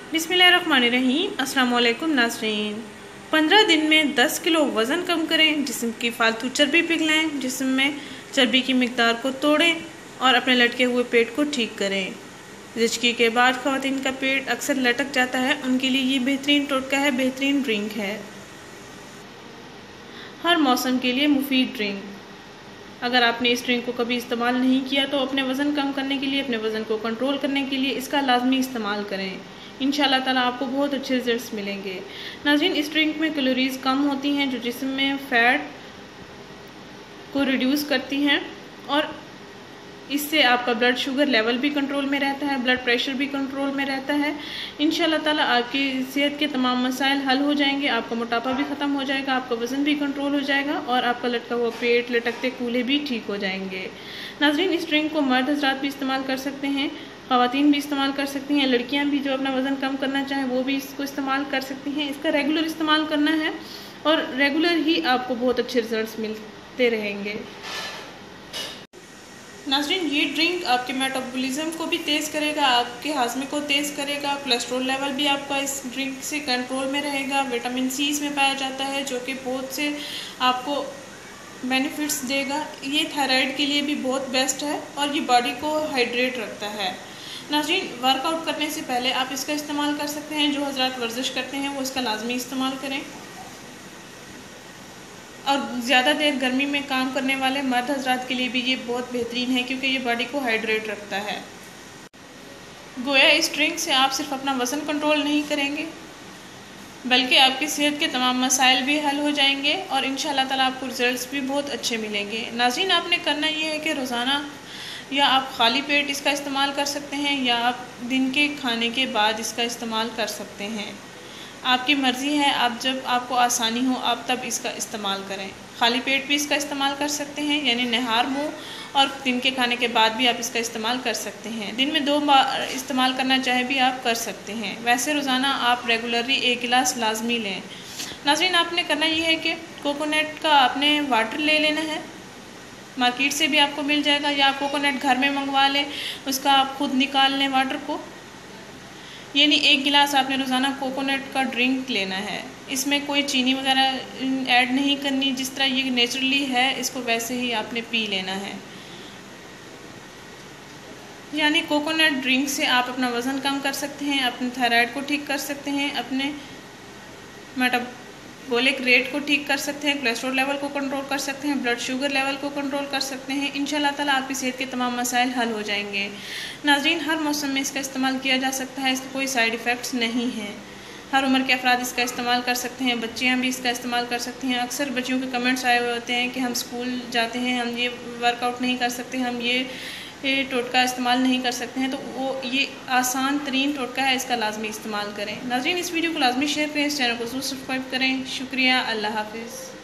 बिस्मिल्लाहिर्रहमानिर्रहीम। अस्सलाम वालेकुम नाज़रीन। 15 दिन में 10 किलो वज़न कम करें, जिस्म की फालतू चर्बी पिघलाएं, जिस्म में चर्बी की मिकदार को तोड़ें और अपने लटके हुए पेट को ठीक करें। रिजकी के बाद ख़वातीन का पेट अक्सर लटक जाता है, उनके लिए ये बेहतरीन टोटका है, बेहतरीन ड्रिंक है। हर मौसम के लिए मुफीद ड्रिंक। अगर आपने इस ड्रिंक को कभी इस्तेमाल नहीं किया तो अपने वज़न कम करने के लिए, अपने वज़न को कंट्रोल करने के लिए इसका लाजमी इस्तेमाल करें। इंशाल्लाह ताला आपको बहुत अच्छे रिजल्ट्स मिलेंगे। नाज़रीन, इस ड्रिंक में कैलोरीज़ कम होती हैं जो जिस्म में फ़ैट को रिड्यूस करती हैं और इससे आपका ब्लड शुगर लेवल भी कंट्रोल में रहता है, ब्लड प्रेशर भी कंट्रोल में रहता है। इंशाल्लाह ताला आपकी सेहत के तमाम मसाइल हल हो जाएंगे, आपका मोटापा भी ख़त्म हो जाएगा, आपका वज़न भी कंट्रोल हो जाएगा और आपका लटका हुआ पेट, लटकते कूल्हे भी ठीक हो जाएंगे। नाज़रीन, इस ड्रिंक को मर्द हज़रात भी इस्तेमाल कर सकते हैं, ख़वातीन भी इस्तेमाल कर सकती हैं, लड़कियाँ भी जो अपना वज़न कम करना चाहें वो भी इसको इस्तेमाल कर सकती हैं। इसका रेगुलर इस्तेमाल करना है और रेगुलर ही आपको बहुत अच्छे रिजल्ट्स मिलते रहेंगे। नाज़रीन, ये ड्रिंक आपके मेटाबॉलिज्म को भी तेज़ करेगा, आपके हाजमे को तेज़ करेगा, कोलेस्ट्रॉल लेवल भी आपका इस ड्रिंक से कंट्रोल में रहेगा। विटामिन सी इसमें पाया जाता है जो कि बहुत से आपको बेनिफिट्स देगा। ये थायराइड के लिए भी बहुत बेस्ट है और ये बॉडी को हाइड्रेट रखता है। नाज़रीन, वर्कआउट करने से पहले आप इसका इस्तेमाल कर सकते हैं। जो हज़रात वर्जिश करते हैं वो इसका लाजमी इस्तेमाल करें और ज़्यादा देर गर्मी में काम करने वाले मर्द हज़रात के लिए भी ये बहुत बेहतरीन है क्योंकि ये बॉडी को हाइड्रेट रखता है। गोया इस ड्रिंक से आप सिर्फ अपना वज़न कंट्रोल नहीं करेंगे बल्कि आपकी सेहत के तमाम मसाइल भी हल हो जाएंगे और इंशाल्लाह ताला आपको रिजल्ट्स भी बहुत अच्छे मिलेंगे। नाज़रीन, आपने करना ये है कि रोज़ाना या आप खाली पेट इसका इस्तेमाल कर सकते हैं या आप दिन के खाने के बाद इसका इस्तेमाल कर सकते हैं। आपकी मर्ज़ी है, आप जब आपको आसानी हो आप तब इसका इस्तेमाल करें। खाली पेट भी इसका इस्तेमाल कर सकते हैं, यानी नहार मुँह, और दिन के खाने के बाद भी आप इसका इस्तेमाल कर सकते हैं। दिन में 2 बार इस्तेमाल करना चाहे भी आप कर सकते हैं। वैसे रोज़ाना आप रेगुलरली 1 गिलास लाजमी लें। नाज़रीन, आपने करना ये है कि कोकोनट का आपने वाटर ले लेना है, मार्केट से भी आपको मिल जाएगा या आप कोकोनट घर में मंगवा लें, उसका आप खुद निकाल लें वाटर को। यानी 1 गिलास आपने रोज़ाना कोकोनट का ड्रिंक लेना है। इसमें कोई चीनी वगैरह ऐड नहीं करनी, जिस तरह ये नेचुरली है इसको वैसे ही आपने पी लेना है। यानी कोकोनट ड्रिंक से आप अपना वज़न कम कर सकते हैं, अपने थायराइड को ठीक कर सकते हैं, अपने मेटाबॉलिक रेट को ठीक कर सकते हैं, कोलेस्ट्रॉल लेवल को कंट्रोल कर सकते हैं, ब्लड शुगर लेवल को कंट्रोल कर सकते हैं। इंशाल्लाह ताला आपकी सेहत के तमाम मसाइल हल हो जाएंगे। नाज़रीन, हर मौसम में इसका इस्तेमाल किया जा सकता है, इसके कोई साइड इफ़ेक्ट्स नहीं हैं। हर उम्र के अफराद इसका इस्तेमाल कर सकते हैं, बच्चियाँ भी इसका इस्तेमाल कर सकती हैं। अक्सर बच्चियों के कमेंट्स आए हुए होते हैं कि हम स्कूल जाते हैं, हम ये वर्कआउट नहीं कर सकते, हम ये टोटका इस्तेमाल नहीं कर सकते हैं, तो वो ये आसान तरीन टोटका है, इसका लाजमी इस्तेमाल करें। नाज़रीन, इस वीडियो को लाजमी शेयर करें, इस चैनल को ज़रूर सब्सक्राइब करें। शुक्रिया, अल्लाह हाफिज़।